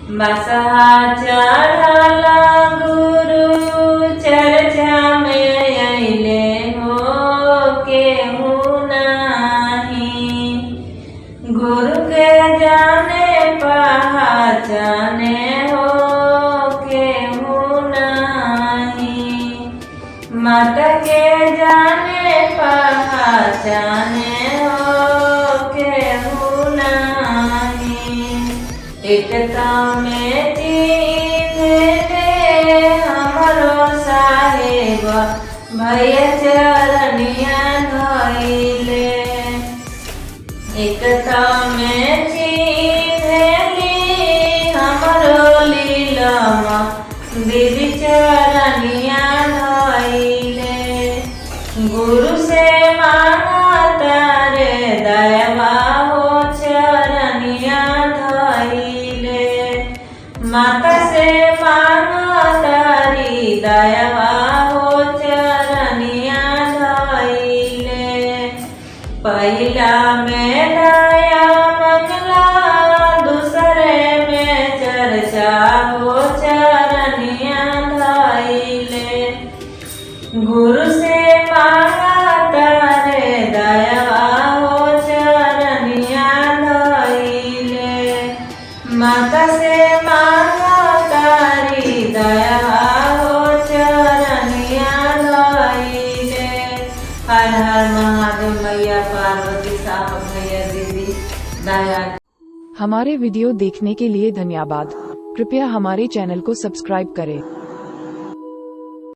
बसहा चढ़ला गुरु चर्चा में अइले हो केहू नाही। गुरु के जाने पहचाने हो केहू नाही। माता के जाने पहचाने हो केहू नाही। एकता में चिन्हले हमरो साहेब भैया चरनिया धइले। एकता में चिन्हली हमरो लीलमा दीदी चरनिया धइले। गुरु से मांगता रे दयावा हो चरनिया धइले। माता से मांगतारी दयावा हो चरनिया धइले। पहिला में दया मंगला दूसरे में चर्चा हो चरनिया धइले। गुरु से मांगता रे दयावा हो चरनिया धइले। माता से मांगतारी दयावा हो चरनिया धइले। हर हर महादेव मैया पार्वती साहब भैया दीदी दया। हमारे वीडियो देखने के लिए धन्यवाद। कृपया हमारे चैनल को सब्सक्राइब करें।